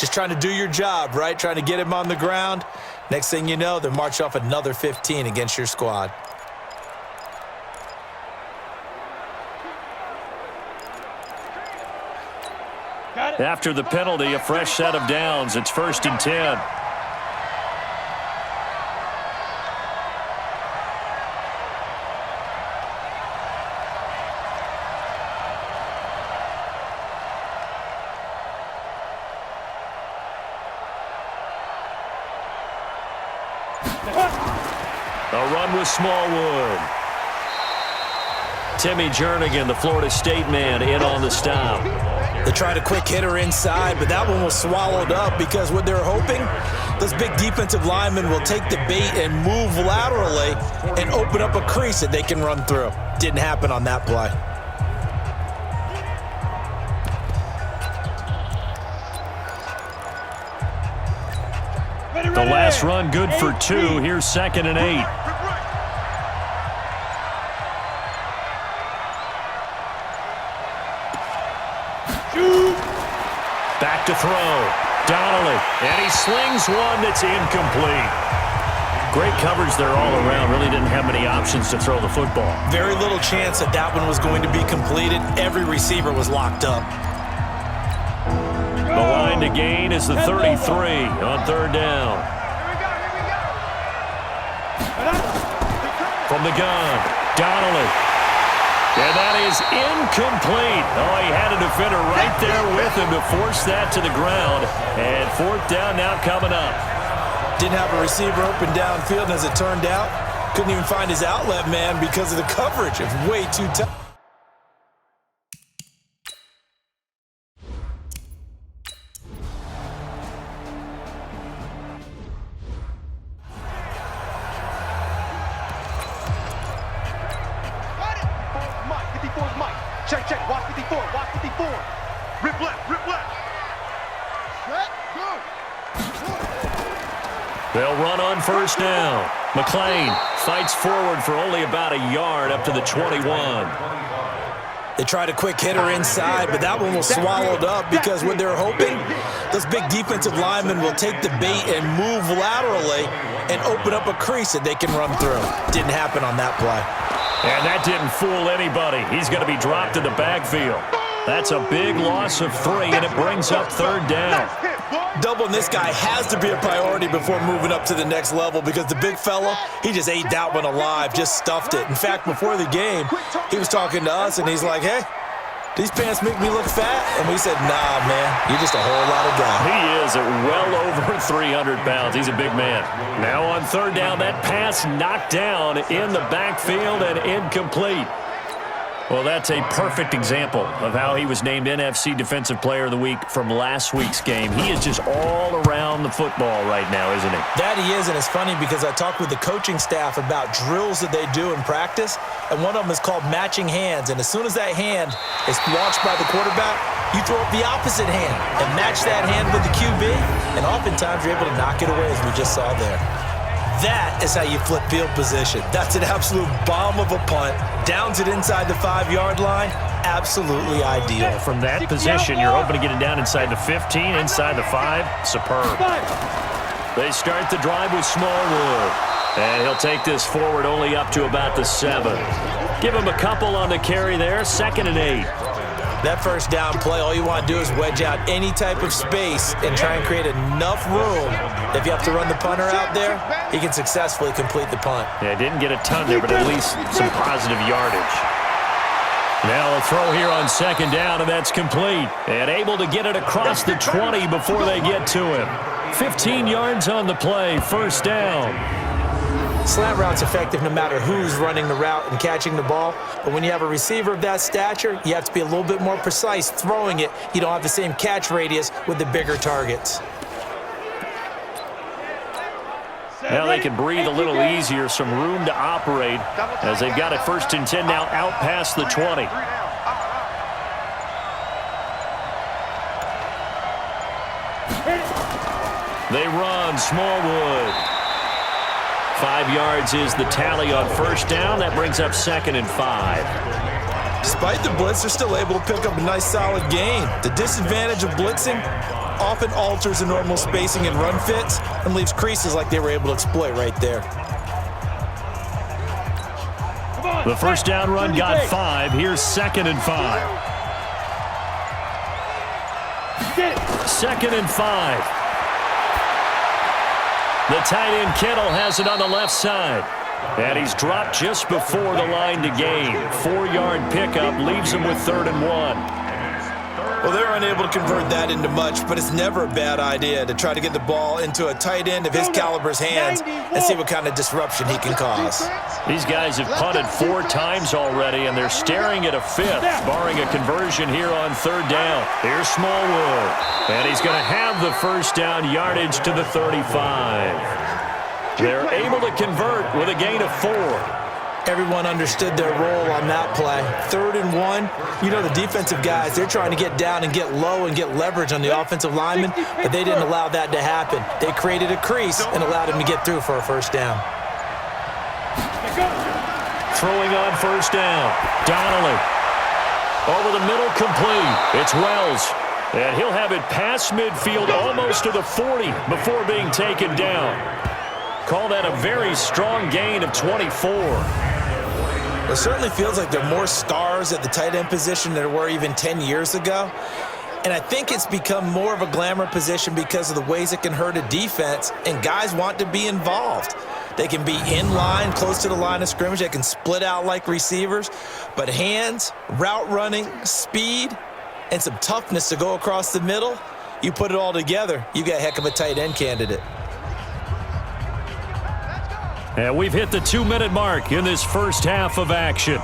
Just trying to do your job, right? Trying to get him on the ground. Next thing you know, they march off another 15 against your squad. After the penalty, a fresh set of downs. It's 1st and 10. A run with Smallwood. Timmy Jernigan, the Florida State man, in on the stop. They tried a quick hitter inside, but that one was swallowed up because what they're hoping, those big defensive linemen will take the bait and move laterally and open up a crease that they can run through. Didn't happen on that play. The last run good for 2. Here's 2nd and 8. Back to throw. Donnelly. And he slings one that's incomplete. Great coverage there all around. Really didn't have many options to throw the football. Very little chance that that one was going to be completed. Every receiver was locked up. The line to gain is the 33 on 3rd down. From the gun, Donnelly. And that is incomplete. Oh, he had a defender right there with him to force that to the ground. And 4th down now coming up. Didn't have a receiver open downfield, and as it turned out, couldn't even find his outlet man because of the coverage. It's way too tough. Check, watch 54, watch 54. Rip left. Set, go. They'll run on 1st down. McLean fights forward for only about a yard up to the 21. They tried a quick hitter inside, but that one was swallowed up because what they're hoping, those big defensive linemen will take the bait and move laterally and open up a crease that they can run through. Didn't happen on that play. And that didn't fool anybody. He's going to be dropped in the backfield. That's a big loss of 3, and it brings up 3rd down. Doubling this guy has to be a priority before moving up to the next level because the big fella, he just ate that one alive, just stuffed it. In fact, before the game, he was talking to us, and he's like, hey, these pants make me look fat? And we said, nah, man, you're just a whole lot of guy. He is at well over 300 pounds. He's a big man. Now on 3rd down, that pass knocked down in the backfield and incomplete. Well, that's a perfect example of how he was named NFC Defensive Player of the Week from last week's game. He is just all around the football right now, isn't he? That he is, and it's funny because I talked with the coaching staff about drills that they do in practice, and one of them is called matching hands. And as soon as that hand is launched by the quarterback, you throw up the opposite hand and match that hand with the QB, and oftentimes you're able to knock it away, as we just saw there. That is how you flip field position. That's an absolute bomb of a punt. Downs it inside the 5-yard line. Absolutely ideal. From that position, you're hoping to get it down inside the 15, inside the 5. Superb. They start the drive with Smallwood. And he'll take this forward only up to about the 7. Give him a couple on the carry there. 2nd and 8. That 1st down play, all you want to do is wedge out any type of space and try and create enough room. If you have to run the punter out there, he can successfully complete the punt. Yeah, didn't get a ton there, but at least some positive yardage. Now a throw here on 2nd down, and that's complete. And able to get it across the 20 before they get to him. 15 yards on the play, 1st down. Slant route's effective no matter who's running the route and catching the ball. But when you have a receiver of that stature, you have to be a little bit more precise throwing it. You don't have the same catch radius with the bigger targets. Now they can breathe a little easier, some room to operate as they've got it 1st and 10 now out past the 20. They run Smallwood. 5 yards is the tally on 1st down. That brings up 2nd and 5. Despite the blitz, they're still able to pick up a nice solid gain. The disadvantage of blitzing, often alters the normal spacing and run fits and leaves creases like they were able to exploit right there. The first down run got 5. Here's 2nd and 5. 2nd and 5. The tight end Kittle has it on the left side. And he's dropped just before the line to gain. 4-yard pickup leaves him with 3rd and 1. Well, they're unable to convert that into much, but it's never a bad idea to try to get the ball into a tight end of his caliber's hands and see what kind of disruption he can cause. These guys have punted 4 times already, and they're staring at a 5th, barring a conversion here on 3rd down. Here's Smallwood, and he's going to have the first down yardage to the 35. They're able to convert with a gain of 4. Everyone understood their role on that play. 3rd and 1, you know the defensive guys, they're trying to get down and get low and get leverage on the offensive lineman, but they didn't allow that to happen. They created a crease and allowed him to get through for a first down. Throwing on first down, Donnelly. Over the middle, complete. It's Wells. And he'll have it past midfield almost to the 40 before being taken down. Call that a very strong gain of 24. It certainly feels like there are more stars at the tight end position than there were even 10 years ago. And I think it's become more of a glamour position because of the ways it can hurt a defense, and guys want to be involved. They can be in line, close to the line of scrimmage. They can split out like receivers. But hands, route running, speed, and some toughness to go across the middle, you put it all together, you got a heck of a tight end candidate. And we've hit the 2-minute mark in this first half of action.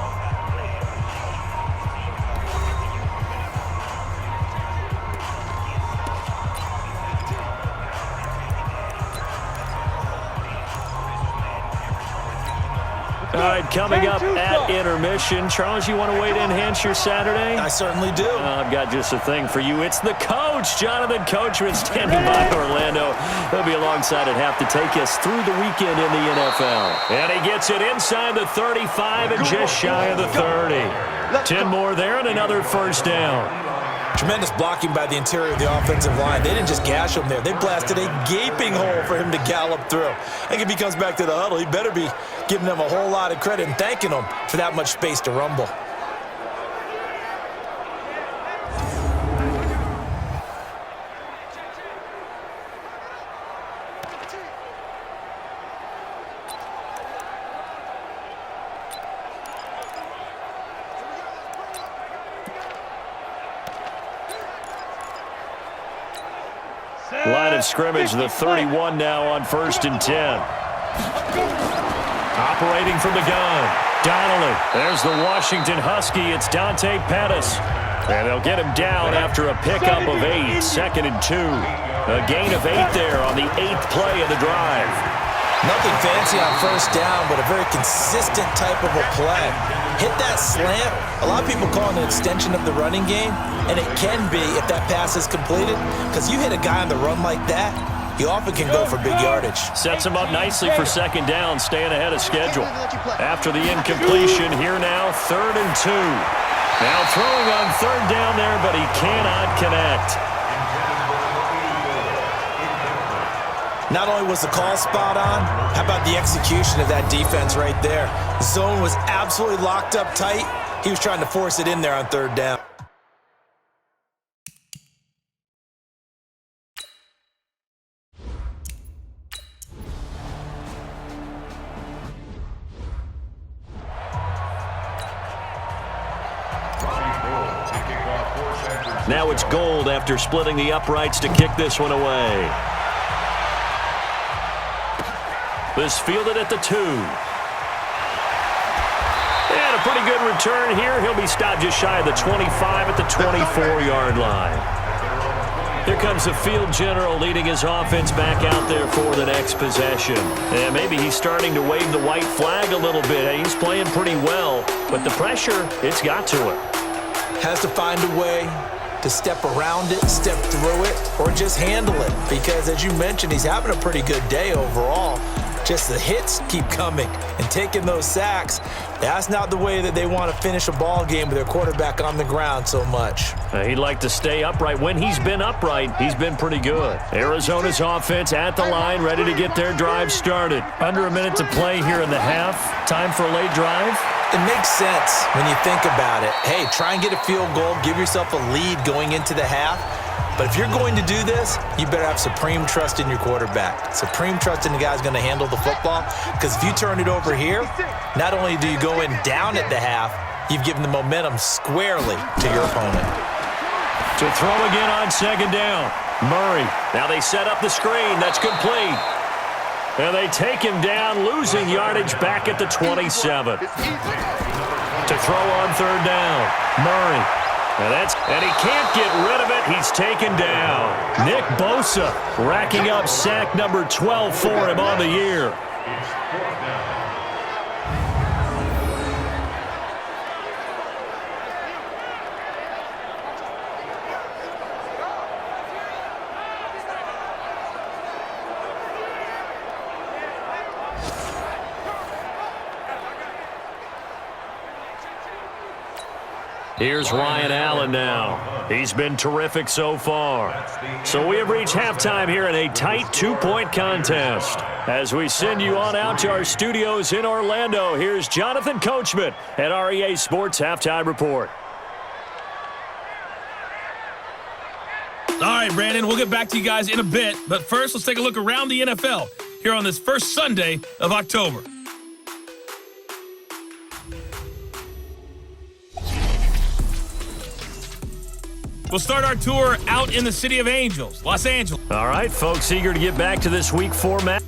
All right, coming up at intermission. Charles, you want to wait to enhance your Saturday? I certainly do. I've got just a thing for you. It's the coach, Jonathan Coachman, standing by Orlando. He'll be alongside at half to take us through the weekend in the NFL. And he gets it inside the 35 and just shy of the 30. 10 more there and another first down. Tremendous blocking by the interior of the offensive line. They didn't just gash him there. They blasted a gaping hole for him to gallop through. I think if he comes back to the huddle, he better be giving them a whole lot of credit and thanking them for that much space to rumble. Line of scrimmage, the 31 now on 1st and 10. Operating from the gun, Donnelly. There's the Washington Husky. It's Dante Pettis. And they'll get him down after a pickup of 8, 2nd and 2. A gain of 8 there on the 8th play of the drive. Nothing fancy on first down, but a very consistent type of a play. Hit that slant. A lot of people call it an extension of the running game, and it can be if that pass is completed, because you hit a guy on the run like that, you often can go for big yardage. Sets him up nicely for 2nd down, staying ahead of schedule. After the incompletion, here now, 3rd and 2. Now throwing on 3rd down there, but he cannot connect. Not only was the call spot on, how about the execution of that defense right there? The zone was absolutely locked up tight. He was trying to force it in there on 3rd down. Now it's Gold after splitting the uprights to kick this one away. This fielded at the 2. And a pretty good return here. He'll be stopped just shy of the 25 at the 24-yard line. Here comes the field general leading his offense back out there for the next possession. And maybe he's starting to wave the white flag a little bit. He's playing pretty well, but the pressure, it's got to him. Has to find a way to step around it, step through it, or just handle it. Because as you mentioned, he's having a pretty good day overall. Just the hits keep coming and taking those sacks. That's not the way that they want to finish a ball game with their quarterback on the ground so much. He'd like to stay upright. When he's been upright, he's been pretty good. Arizona's offense at the line, ready to get their drive started. Under a minute to play here in the half. Time for a late drive. It makes sense when you think about it. Hey, try and get a field goal. Give yourself a lead going into the half. But if you're going to do this, you better have supreme trust in your quarterback. Supreme trust in the guy who's going to handle the football. Because if you turn it over here, not only do you go in down at the half, you've given the momentum squarely to your opponent. To throw again on second down. Murray. Now they set up the screen. That's complete. And they take him down, losing yardage back at the 27. To throw on third down. Murray. And he can't get rid of it. He's taken down. Nick Bosa racking up sack number 12 for him on the year. Here's Ryan Allen now. He's been terrific so far. So we have reached halftime here in a tight 2-point contest. As we send you on out to our studios in Orlando, here's Jonathan Coachman at REA Sports Halftime Report. All right, Brandon, we'll get back to you guys in a bit. But first, let's take a look around the NFL here on this first Sunday of October. We'll start our tour out in the City of Angels, Los Angeles. All right, folks, eager to get back to this Week 4 match.